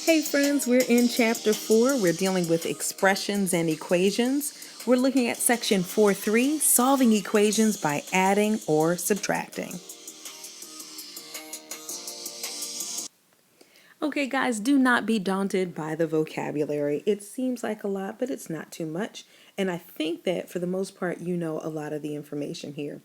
Hey friends, we're in chapter 4. We're dealing with expressions and equations. We're looking at section 4.3, solving equations by adding or subtracting. Okay guys, do not be daunted by the vocabulary. It seems like a lot, but it's not too much. And I think that for the most part, you know a lot of the information here.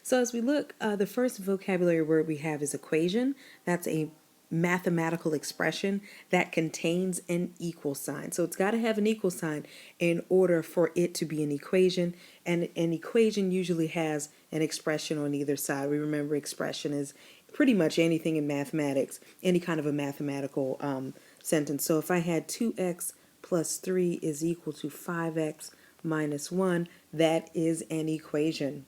So as we look, the first vocabulary word we have is equation. That's a mathematical expression that contains an equal sign. So it's got to have an equal sign in order for it to be an equation. And an equation usually has an expression on either side. We remember expression is pretty much anything in mathematics, any kind of a mathematical sentence. So if I had 2x plus 3 is equal to 5x minus 1, that is an equation.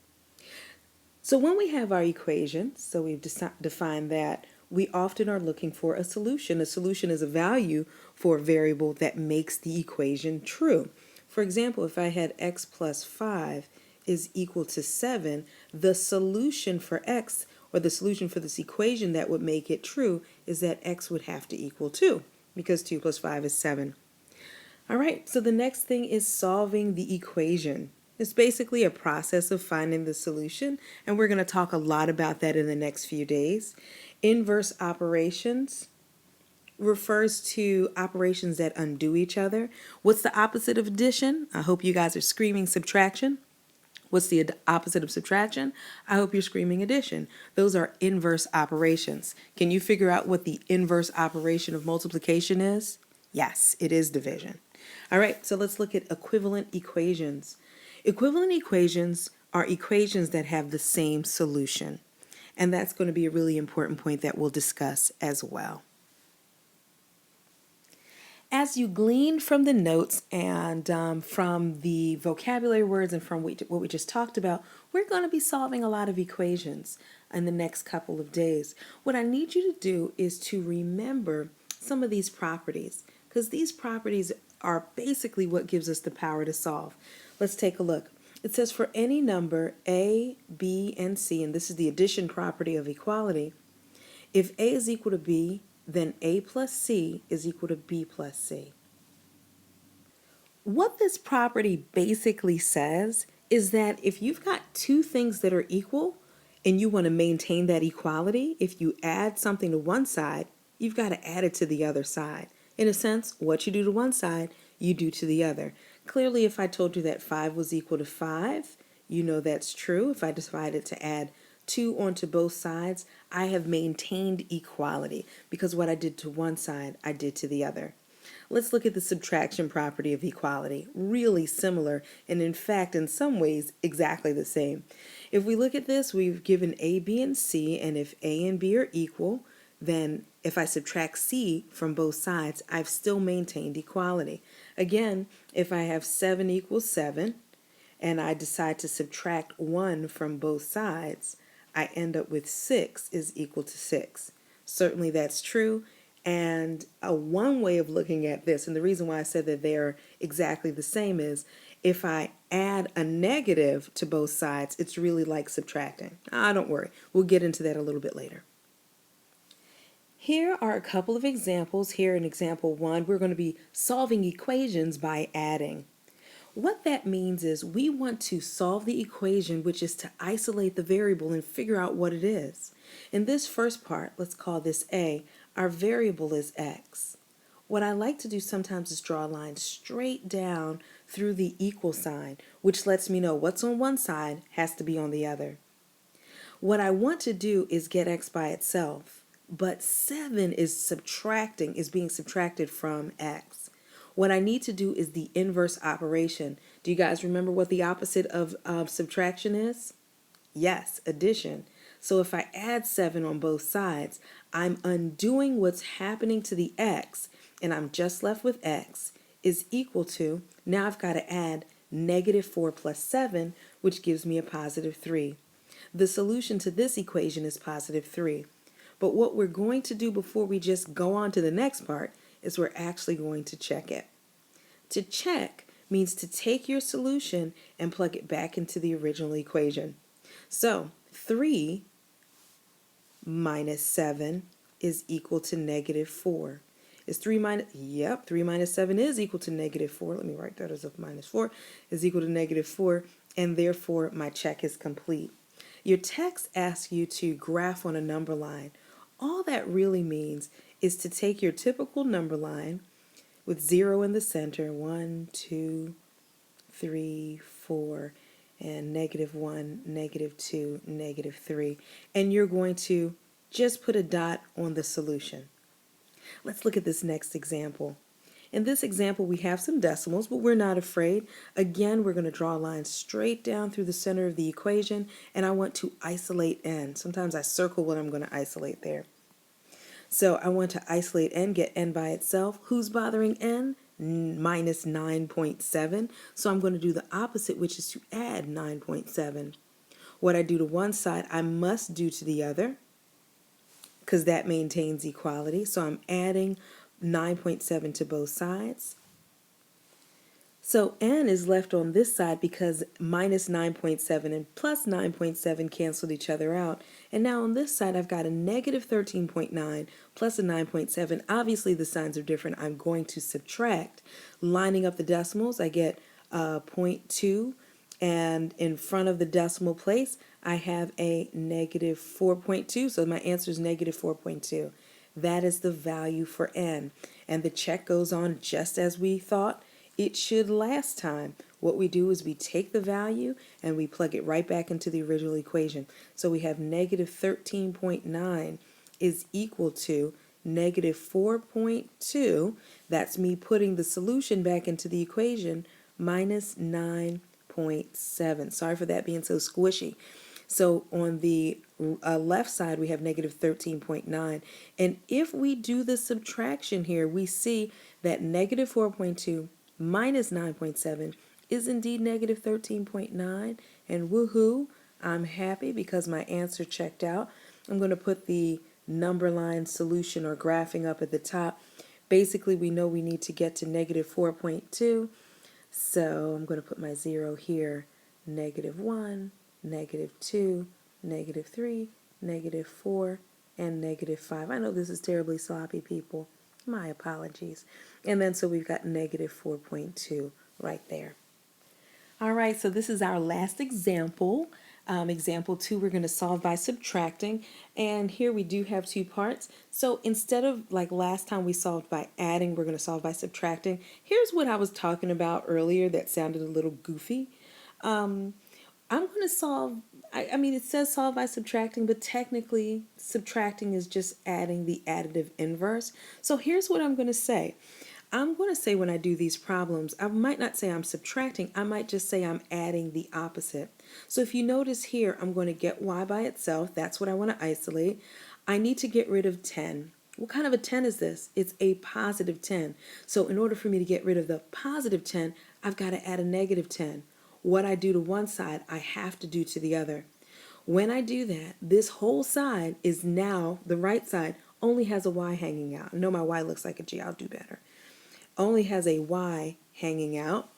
So when we have our equation, so we've defined that, we often are looking for a solution. A solution is a value for a variable that makes the equation true. For example, if I had x plus 5 is equal to 7, the solution for x, or the solution for this equation that would make it true, is that x would have to equal 2, because 2 plus 5 is 7. All right, so the next thing is solving the equation. It's basically a process of finding the solution, and we're going to talk a lot about that in the next few days. Inverse operations refers to operations that undo each other. What's the opposite of addition? I hope you guys are screaming subtraction. What's the opposite of subtraction? I hope you're screaming addition. Those are inverse operations. Can you figure out what the inverse operation of multiplication is? Yes, it is division. All right, so let's look at equivalent equations. Equivalent equations are equations that have the same solution. And that's going to be a really important point that we'll discuss as well. As you glean from the notes and from the vocabulary words and from what we just talked about, we're going to be solving a lot of equations in the next couple of days. What I need you to do is to remember some of these properties, because these properties are basically what gives us the power to solve. Let's take a look. It says for any number a, b, and c, and this is the addition property of equality, if a is equal to b, then a plus c is equal to b plus c. What this property basically says is that if you've got two things that are equal and you want to maintain that equality, if you add something to one side, you've got to add it to the other side. In a sense, what you do to one side, you do to the other. Clearly, if I told you that 5 was equal to 5, you know that's true. If I decided to add 2 onto both sides, I have maintained equality because what I did to one side, I did to the other. Let's look at the subtraction property of equality. Really similar, and in fact, in some ways, exactly the same. If we look at this, we've given a, b, and c, and if a and b are equal, then if I subtract c from both sides, I've still maintained equality. Again, if I have 7 equals 7, and I decide to subtract 1 from both sides, I end up with 6 is equal to 6. Certainly that's true. And one way of looking at this, and the reason why I said that they're exactly the same, is if I add a negative to both sides, it's really like subtracting. Don't worry. We'll get into that a little bit later. Here are a couple of examples. Here in example 1, we're going to be solving equations by adding. What that means is we want to solve the equation, which is to isolate the variable and figure out what it is. In this first part, let's call this A. Our variable is x. What I like to do sometimes is draw a line straight down through the equal sign, which lets me know what's on one side has to be on the other. What I want to do is get x by itself, but 7 is being subtracted from x. What I need to do is the inverse operation. Do you guys remember what the opposite of subtraction is? Yes, addition. So if I add 7 on both sides, I'm undoing what's happening to the x, and I'm just left with x is equal to, now I've got to add negative 4 plus 7, which gives me a positive 3. The solution to this equation is positive 3. But what we're going to do before we just go on to the next part is we're actually going to check it. To check means to take your solution and plug it back into the original equation. So 3 minus 7 is equal to negative 4. Is 3 minus, yep, 3 minus 7 is equal to negative 4. Let me write that as a minus 4 is equal to negative 4, and therefore my check is complete. Your text asks you to graph on a number line. All that really means is to take your typical number line with 0 in the center, 1, 2, 3, 4, and negative 1, negative 2, negative 3. And you're going to just put a dot on the solution. Let's look at this next example. In this example, we have some decimals, but we're not afraid. Again, we're going to draw a line straight down through the center of the equation, and I want to isolate n. Sometimes I circle what I'm going to isolate there. So I want to isolate n, get n by itself. Who's bothering n? Minus 9.7. So I'm going to do the opposite, which is to add 9.7. What I do to one side, I must do to the other, because that maintains equality. So I'm adding 9.7 to both sides. So n is left on this side because minus 9.7 and plus 9.7 canceled each other out. And now on this side, I've got a negative 13.9 plus a 9.7. Obviously, the signs are different. I'm going to subtract. Lining up the decimals, I get 0.2. And in front of the decimal place, I have a negative 4.2. So my answer is negative 4.2. That is the value for n. And the check goes on just as we thought it should last time. What we do is we take the value and we plug it right back into the original equation. So we have negative 13.9 is equal to negative 4.2. That's me putting the solution back into the equation, minus 9.7. Sorry for that being so squishy. So on the left side, we have negative 13.9. And if we do the subtraction here, we see that negative 4.2 minus 9.7 is indeed negative 13.9. And woohoo, I'm happy because my answer checked out. I'm going to put the number line solution or graphing up at the top. Basically, we know we need to get to negative 4.2. So I'm going to put my 0 here, negative 1, negative 2, negative 3, negative 4, and negative 5. I know this is terribly sloppy, people. My apologies. And then so we've got negative 4.2 right there. All right, so this is our last example. Example 2, we're going to solve by subtracting. And here we do have two parts. So instead of like last time we solved by adding, we're going to solve by subtracting. Here's what I was talking about earlier that sounded a little goofy. I'm going to solve, I mean, it says solve by subtracting, but technically subtracting is just adding the additive inverse. So here's what I'm going to say. I'm going to say when I do these problems, I might not say I'm subtracting, I might just say I'm adding the opposite. So if you notice here, I'm going to get y by itself. That's what I want to isolate. I need to get rid of 10. What kind of a 10 is this? It's a positive 10. So in order for me to get rid of the positive 10, I've got to add a negative 10. What I do to one side, I have to do to the other. When I do that, this whole side is now, the right side only has a y hanging out. I know my y looks like a g, I'll do better. Only has a y hanging out.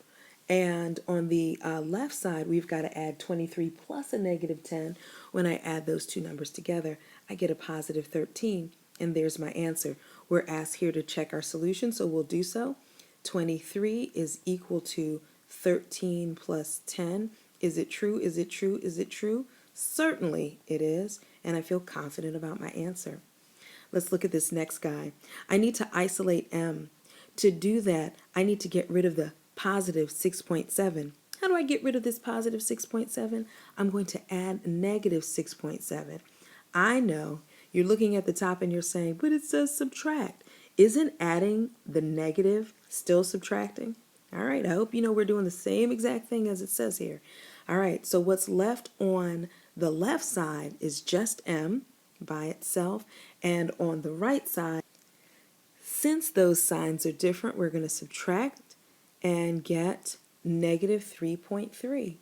And on the left side, we've got to add 23 plus a negative 10. When I add those two numbers together, I get a positive 13. And there's my answer. We're asked here to check our solution, so we'll do so. 23 is equal to 13 plus 10. Is it true? Is it true? Is it true? Certainly it is, and I feel confident about my answer. Let's look at this next guy. I need to isolate m. To do that, I need to get rid of the positive 6.7. How do I get rid of this positive 6.7? I'm going to add negative 6.7. I know you're looking at the top and you're saying, but it says subtract. Isn't adding the negative still subtracting? All right, I hope you know we're doing the same exact thing as it says here. All right, so what's left on the left side is just m by itself, and on the right side, since those signs are different, we're going to subtract and get negative 3.3.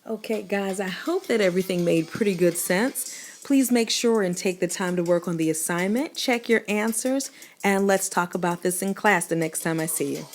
Okay, guys, I hope that everything made pretty good sense. Please make sure and take the time to work on the assignment, check your answers, and let's talk about this in class the next time I see you.